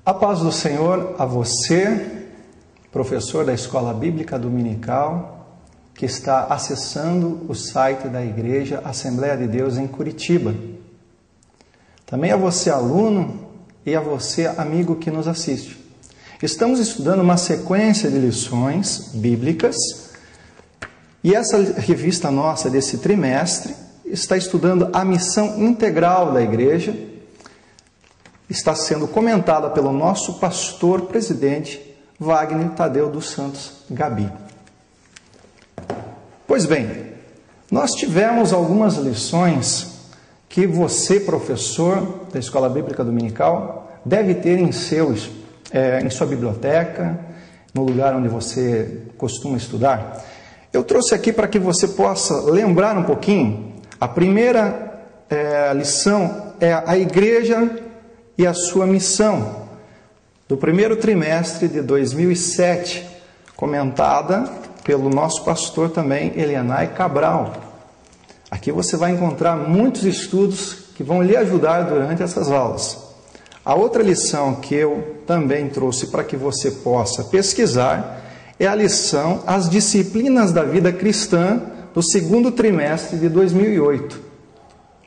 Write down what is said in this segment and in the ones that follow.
A paz do Senhor a você, professor da Escola Bíblica Dominical, que está acessando o site da Igreja Assembleia de Deus em Curitiba. Também a você, aluno, e a você, amigo que nos assiste. Estamos estudando uma sequência de lições bíblicas e essa revista nossa desse trimestre está estudando a missão integral da Igreja. Está sendo comentada pelo nosso pastor presidente, Wagner Tadeu dos Santos Gabi. Pois bem, nós tivemos algumas lições que você, professor da Escola Bíblica Dominical, deve ter em sua biblioteca, no lugar onde você costuma estudar. Eu trouxe aqui para que você possa lembrar um pouquinho. A primeira lição é a Igreja e a sua missão, do primeiro trimestre de 2007, comentada pelo nosso pastor também, Elianai Cabral. Aqui você vai encontrar muitos estudos que vão lhe ajudar durante essas aulas. A outra lição que eu também trouxe para que você possa pesquisar é a lição As Disciplinas da Vida Cristã, do segundo trimestre de 2008.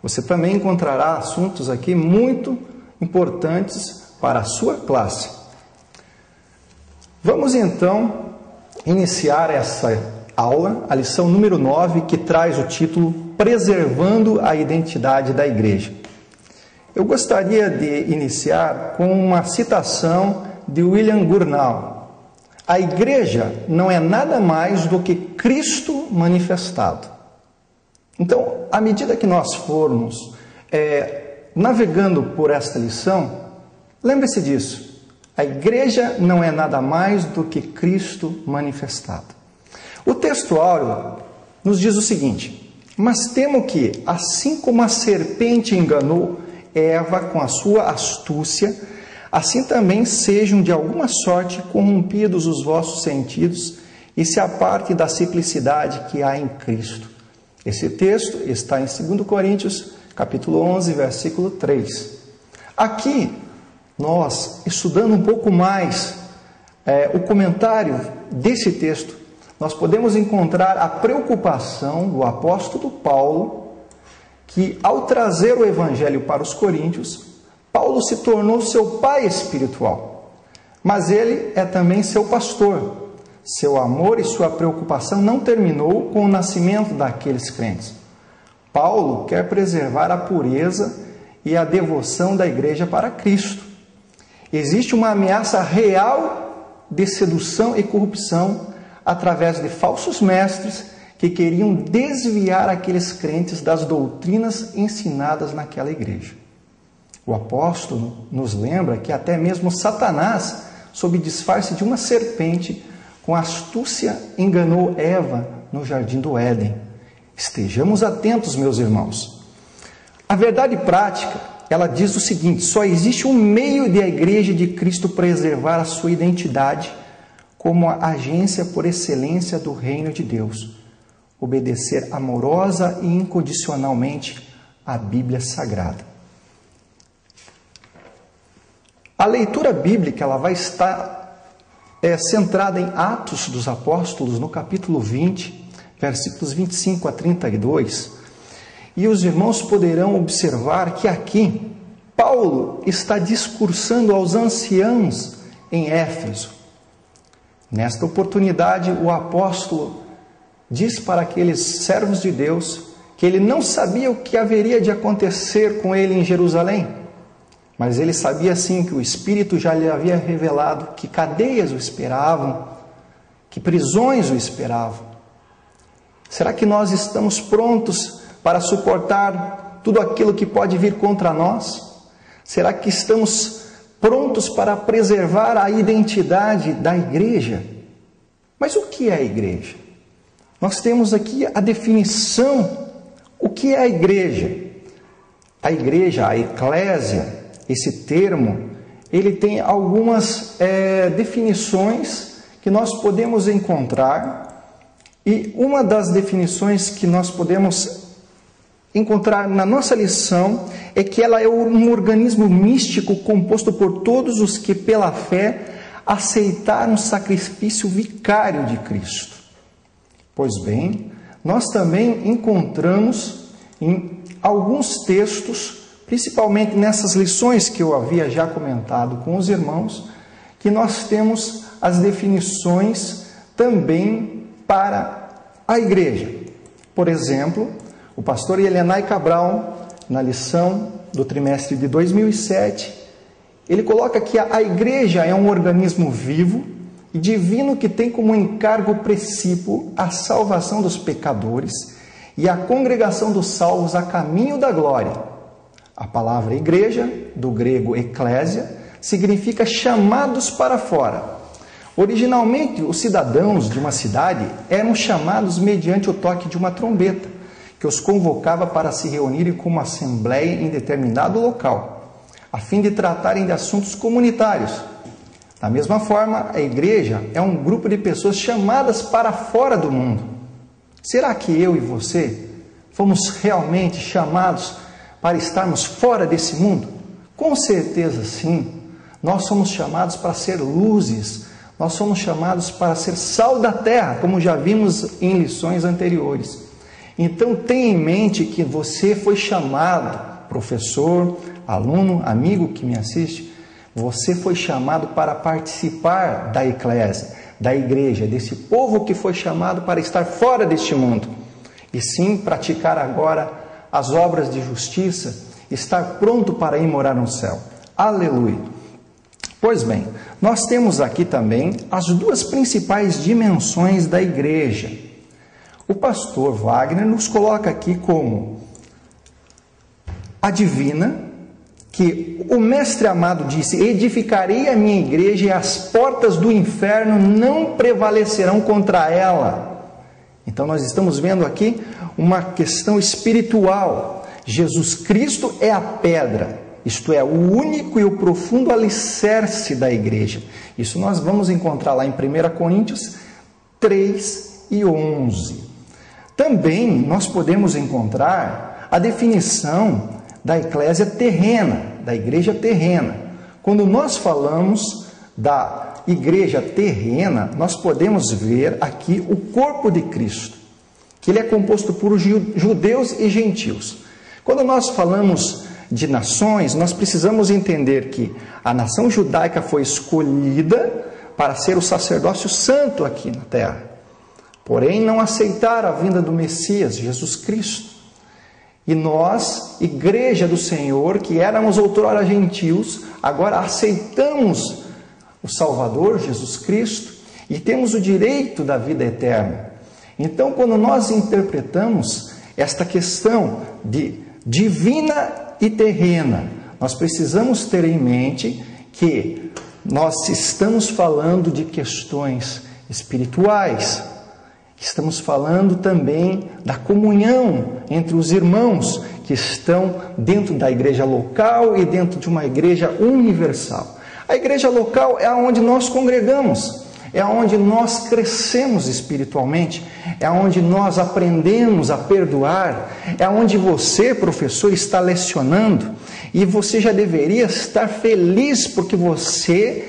Você também encontrará assuntos aqui muito importantes para a sua classe. Vamos então iniciar essa aula, a lição número 9, que traz o título Preservando a Identidade da Igreja. Eu gostaria de iniciar com uma citação de William Gurnall. A Igreja não é nada mais do que Cristo manifestado. Então, à medida que nós formos navegando por esta lição, lembre-se disso. A Igreja não é nada mais do que Cristo manifestado. O texto áureo nos diz o seguinte: mas temo que, assim como a serpente enganou Eva com a sua astúcia, assim também sejam de alguma sorte corrompidos os vossos sentidos e se apartem da simplicidade que há em Cristo. Esse texto está em 2 Coríntios, capítulo 11, versículo 3. Aqui, nós, estudando um pouco mais o comentário desse texto, nós podemos encontrar a preocupação do apóstolo Paulo, que ao trazer o evangelho para os coríntios, Paulo se tornou seu pai espiritual, mas ele é também seu pastor. Seu amor e sua preocupação não terminou com o nascimento daqueles crentes. Paulo quer preservar a pureza e a devoção da igreja para Cristo. Existe uma ameaça real de sedução e corrupção através de falsos mestres que queriam desviar aqueles crentes das doutrinas ensinadas naquela igreja. O apóstolo nos lembra que até mesmo Satanás, sob disfarce de uma serpente, com astúcia enganou Eva no jardim do Éden. Estejamos atentos, meus irmãos. A verdade prática, ela diz o seguinte: só existe um meio de a Igreja de Cristo preservar a sua identidade como a agência por excelência do reino de Deus: obedecer amorosa e incondicionalmente à Bíblia Sagrada. A leitura bíblica ela vai estar centrada em Atos dos Apóstolos, no capítulo 20, versículos 25 a 32, e os irmãos poderão observar que aqui Paulo está discursando aos anciãos em Éfeso. Nesta oportunidade, o apóstolo diz para aqueles servos de Deus que ele não sabia o que haveria de acontecer com ele em Jerusalém, mas ele sabia sim que o Espírito já lhe havia revelado que cadeias o esperavam, que prisões o esperavam. Será que nós estamos prontos para suportar tudo aquilo que pode vir contra nós? Será que estamos prontos para preservar a identidade da igreja? Mas o que é a igreja? Nós temos aqui a definição. O que é a igreja? A igreja, a eclésia, esse termo, ele tem algumas definições que nós podemos encontrar, e uma das definições que nós podemos encontrar na nossa lição é que ela é um organismo místico composto por todos os que, pela fé, aceitaram o sacrifício vicário de Cristo. Pois bem, nós também encontramos em alguns textos, principalmente nessas lições que eu havia já comentado com os irmãos, que nós temos as definições também para a igreja. Por exemplo, o pastor Elenay Cabral, na lição do trimestre de 2007, ele coloca que a igreja é um organismo vivo e divino que tem como encargo precípuo a salvação dos pecadores e a congregação dos salvos a caminho da glória. A palavra igreja, do grego eclésia, significa chamados para fora. Originalmente, os cidadãos de uma cidade eram chamados mediante o toque de uma trombeta, que os convocava para se reunirem como assembleia em determinado local, a fim de tratarem de assuntos comunitários. Da mesma forma, a igreja é um grupo de pessoas chamadas para fora do mundo. Será que eu e você fomos realmente chamados para estarmos fora desse mundo? Com certeza sim. Nós somos chamados para ser luzes, nós somos chamados para ser sal da terra, como já vimos em lições anteriores. Então tenha em mente que você foi chamado, professor, aluno, amigo que me assiste, você foi chamado para participar da eclésia, da igreja, desse povo que foi chamado para estar fora deste mundo. E sim, praticar agora as obras de justiça, estar pronto para ir morar no céu. Aleluia! Pois bem, nós temos aqui também as duas principais dimensões da igreja. O pastor Wagner nos coloca aqui como a divina, que o mestre amado disse: edificarei a minha igreja e as portas do inferno não prevalecerão contra ela. Então nós estamos vendo aqui uma questão espiritual. Jesus Cristo é a pedra, isto é, o único e o profundo alicerce da igreja. Isso nós vamos encontrar lá em 1 Coríntios 3:11. Também nós podemos encontrar a definição da eclésia terrena, da igreja terrena. Quando nós falamos da igreja terrena, nós podemos ver aqui o corpo de Cristo, que ele é composto por judeus e gentios. Quando nós falamos de nações, nós precisamos entender que a nação judaica foi escolhida para ser o sacerdócio santo aqui na terra. Porém, não aceitaram a vinda do Messias, Jesus Cristo. E nós, igreja do Senhor, que éramos outrora gentios, agora aceitamos o Salvador, Jesus Cristo, e temos o direito da vida eterna. Então, quando nós interpretamos esta questão de divina e terrena, nós precisamos ter em mente que nós estamos falando de questões espirituais. Estamos falando também da comunhão entre os irmãos que estão dentro da igreja local e dentro de uma igreja universal. A igreja local é onde nós congregamos, é onde nós crescemos espiritualmente, é onde nós aprendemos a perdoar, é onde você, professor, está lecionando e você já deveria estar feliz porque você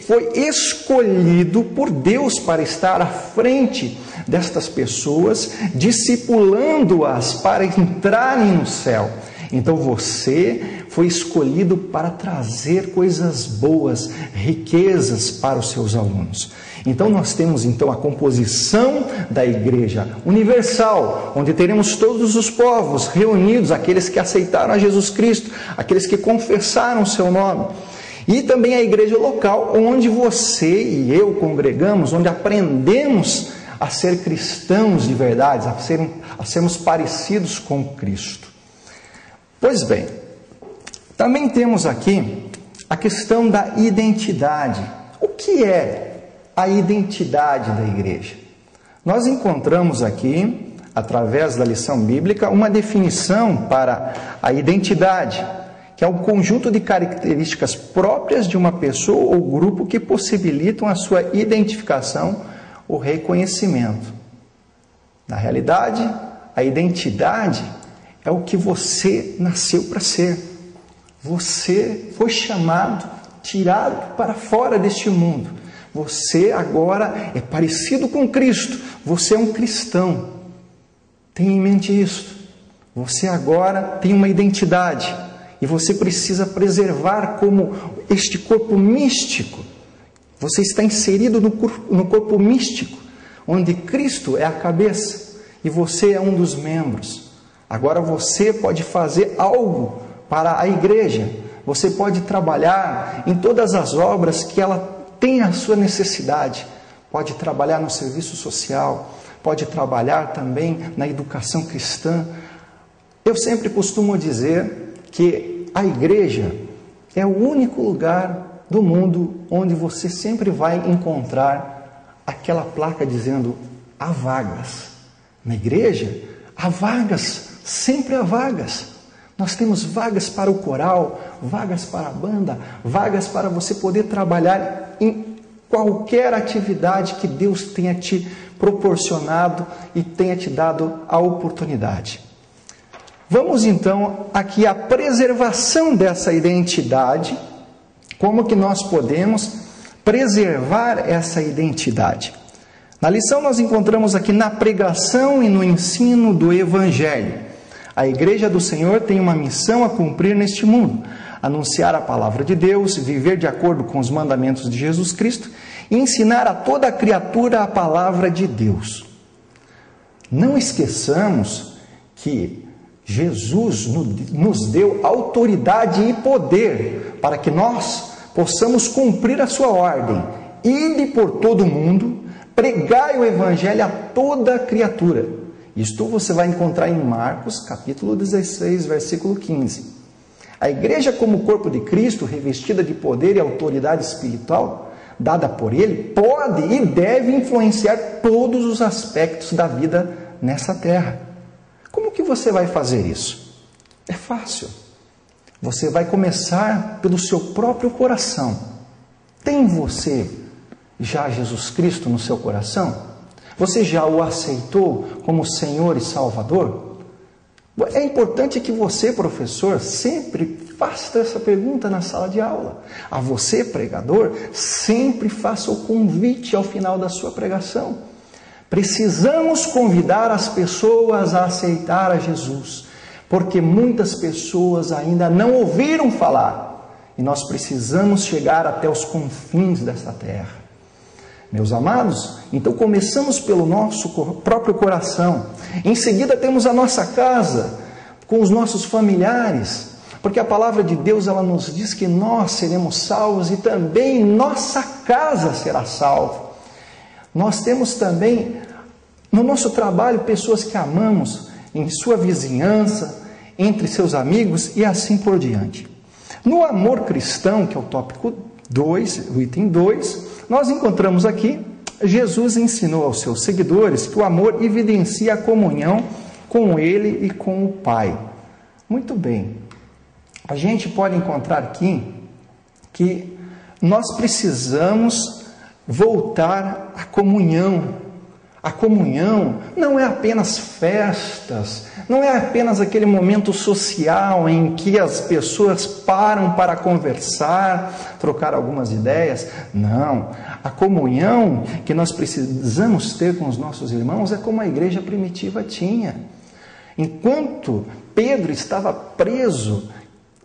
foi escolhido por Deus para estar à frente destas pessoas, discipulando-as para entrarem no céu. Então você foi escolhido para trazer coisas boas, riquezas para os seus alunos. Então nós temos a composição da igreja universal, onde teremos todos os povos reunidos, aqueles que aceitaram a Jesus Cristo, aqueles que confessaram o seu nome. E também a igreja local, onde você e eu congregamos, onde aprendemos a ser cristãos de verdade, a sermos parecidos com Cristo. Pois bem, também temos aqui a questão da identidade. O que é a identidade da igreja? Nós encontramos aqui, através da lição bíblica, uma definição para a identidade, que é um conjunto de características próprias de uma pessoa ou grupo que possibilitam a sua identificação ou reconhecimento. Na realidade, a identidade é o que você nasceu para ser. Você foi chamado, tirado para fora deste mundo. Você agora é parecido com Cristo. Você é um cristão. Tenha em mente isso. Você agora tem uma identidade. E você precisa preservar como este corpo místico. Você está inserido no corpo místico, onde Cristo é a cabeça e você é um dos membros. Agora você pode fazer algo para a igreja. Você pode trabalhar em todas as obras que ela tem a sua necessidade. Pode trabalhar no serviço social, pode trabalhar também na educação cristã. Eu sempre costumo dizer que a igreja é o único lugar do mundo onde você sempre vai encontrar aquela placa dizendo: há vagas. Na igreja, há vagas, sempre há vagas. Nós temos vagas para o coral, vagas para a banda, vagas para você poder trabalhar em qualquer atividade que Deus tenha te proporcionado e tenha te dado a oportunidade. Vamos então aqui à preservação dessa identidade. Como que nós podemos preservar essa identidade? Na lição nós encontramos aqui na pregação e no ensino do Evangelho. A Igreja do Senhor tem uma missão a cumprir neste mundo: anunciar a palavra de Deus, viver de acordo com os mandamentos de Jesus Cristo e ensinar a toda a criatura a palavra de Deus. Não esqueçamos que Jesus nos deu autoridade e poder para que nós possamos cumprir a sua ordem: ide por todo o mundo, pregai o Evangelho a toda a criatura. Isto você vai encontrar em Marcos, capítulo 16, versículo 15. A igreja, como corpo de Cristo, revestida de poder e autoridade espiritual, dada por Ele, pode e deve influenciar todos os aspectos da vida nessa terra. Como que você vai fazer isso? É fácil. Você vai começar pelo seu próprio coração. Tem você já Jesus Cristo no seu coração? Você já o aceitou como Senhor e Salvador? É importante que você, professor, sempre faça essa pergunta na sala de aula. A você, pregador, sempre faça o convite ao final da sua pregação. Precisamos convidar as pessoas a aceitar a Jesus, porque muitas pessoas ainda não ouviram falar, e nós precisamos chegar até os confins desta terra. Meus amados, então começamos pelo nosso próprio coração. Em seguida temos a nossa casa, com os nossos familiares, porque a palavra de Deus ela nos diz que nós seremos salvos e também nossa casa será salva. Nós temos também no nosso trabalho pessoas que amamos, em sua vizinhança, entre seus amigos e assim por diante. No amor cristão, que é o tópico 2, o item 2, nós encontramos aqui, Jesus ensinou aos seus seguidores que o amor evidencia a comunhão com Ele e com o Pai. Muito bem, a gente pode encontrar aqui que nós precisamos voltar à comunhão. A comunhão não é apenas festas, não é apenas aquele momento social em que as pessoas param para conversar, trocar algumas ideias. Não, a comunhão que nós precisamos ter com os nossos irmãos é como a igreja primitiva tinha. Enquanto Pedro estava preso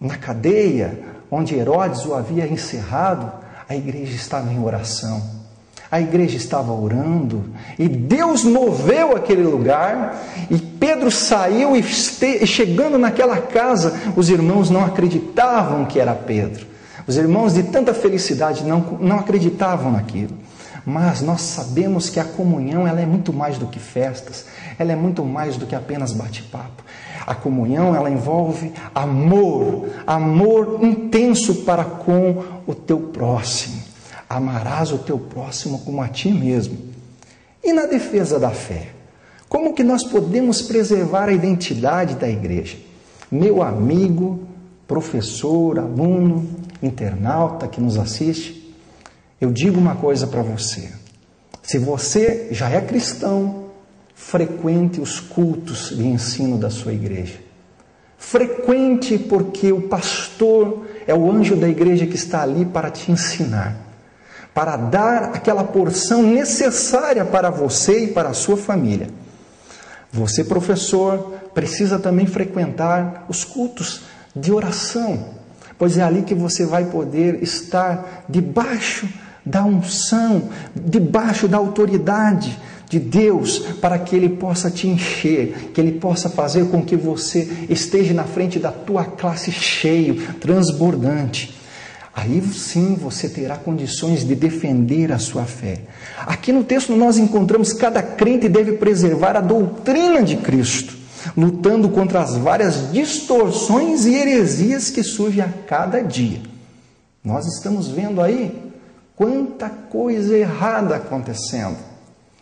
na cadeia, onde Herodes o havia encerrado, a igreja estava em oração. A igreja estava orando e Deus moveu aquele lugar e Pedro saiu e chegando naquela casa, os irmãos não acreditavam que era Pedro. Os irmãos de tanta felicidade não acreditavam naquilo. Mas nós sabemos que a comunhão ela é muito mais do que festas, ela é muito mais do que apenas bate-papo. A comunhão ela envolve amor, amor intenso para com o teu próximo. Amarás o teu próximo como a ti mesmo. E na defesa da fé? Como que nós podemos preservar a identidade da igreja? Meu amigo, professor, aluno, internauta que nos assiste, eu digo uma coisa para você. Se você já é cristão, frequente os cultos de ensino da sua igreja. Frequente, porque o pastor é o anjo da igreja que está ali para te ensinar, para dar aquela porção necessária para você e para a sua família. Você, professor, precisa também frequentar os cultos de oração, pois é ali que você vai poder estar debaixo da unção, debaixo da autoridade de Deus, para que Ele possa te encher, que Ele possa fazer com que você esteja na frente da tua classe cheio, transbordante. Aí sim você terá condições de defender a sua fé. Aqui no texto nós encontramos que cada crente deve preservar a doutrina de Cristo, lutando contra as várias distorções e heresias que surgem a cada dia. Nós estamos vendo aí quanta coisa errada acontecendo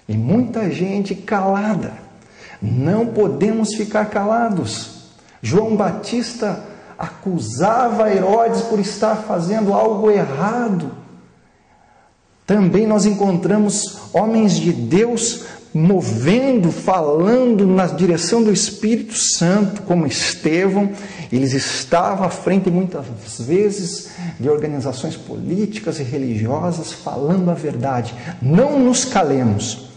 e muita gente calada. Não podemos ficar calados. João Batista acusava Herodes por estar fazendo algo errado. Também nós encontramos homens de Deus movendo, falando na direção do Espírito Santo, como Estevão. Eles estavam à frente muitas vezes de organizações políticas e religiosas, falando a verdade. Não nos calemos.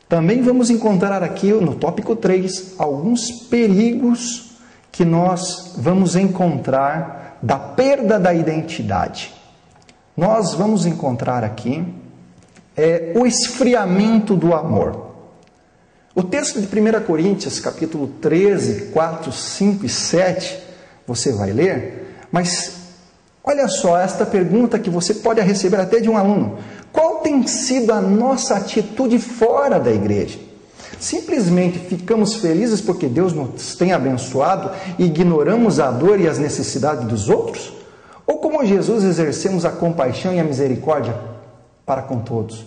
Também vamos encontrar aqui no tópico 3 alguns perigos que nós vamos encontrar da perda da identidade. Nós vamos encontrar aqui o esfriamento do amor. O texto de 1 Coríntios, capítulo 13, 4, 5 e 7, você vai ler, mas olha só esta pergunta que você pode receber até de um aluno. Qual tem sido a nossa atitude fora da igreja? Simplesmente ficamos felizes porque Deus nos tem abençoado e ignoramos a dor e as necessidades dos outros? Ou como Jesus exercemos a compaixão e a misericórdia para com todos,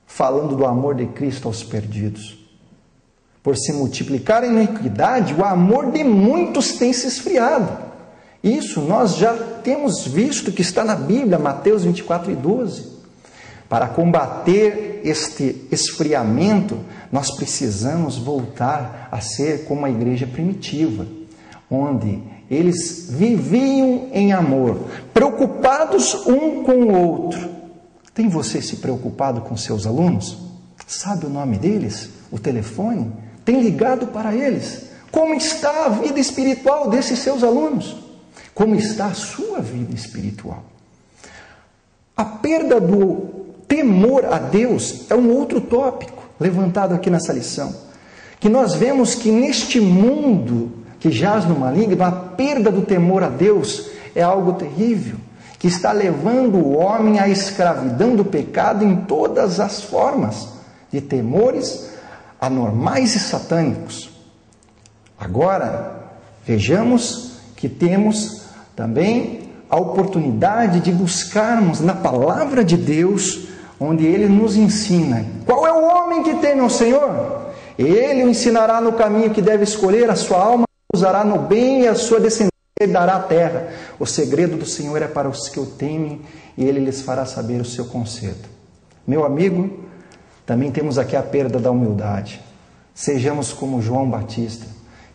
falando do amor de Cristo aos perdidos? Por se multiplicar a iniquidade, o amor de muitos tem se esfriado. Isso nós já temos visto que está na Bíblia, Mateus 24 e 12. Para combater este esfriamento, nós precisamos voltar a ser como a igreja primitiva, onde eles viviam em amor, preocupados um com o outro. Tem você se preocupado com seus alunos? Sabe o nome deles? O telefone? Tem ligado para eles? Como está a vida espiritual desses seus alunos? Como está a sua vida espiritual? A perda do temor a Deus é um outro tópico levantado aqui nessa lição. Que nós vemos que neste mundo que jaz no maligno, a perda do temor a Deus é algo terrível, que está levando o homem à escravidão do pecado em todas as formas, de temores anormais e satânicos. Agora, vejamos que temos também a oportunidade de buscarmos na palavra de Deus, onde Ele nos ensina. Qual é o homem que teme ao Senhor? Ele o ensinará no caminho que deve escolher, a sua alma usará no bem e a sua descendência dará a terra. O segredo do Senhor é para os que o temem e Ele lhes fará saber o seu conselho. Meu amigo, também temos aqui a perda da humildade. Sejamos como João Batista,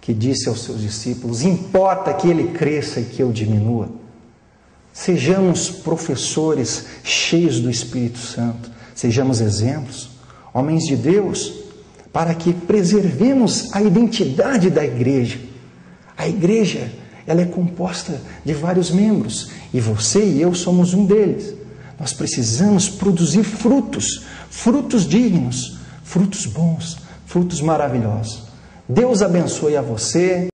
que disse aos seus discípulos: importa que ele cresça e que eu diminua. Sejamos professores cheios do Espírito Santo, sejamos exemplos, homens de Deus, para que preservemos a identidade da igreja. A igreja, ela é composta de vários membros, e você e eu somos um deles. Nós precisamos produzir frutos, frutos dignos, frutos bons, frutos maravilhosos. Deus abençoe a você.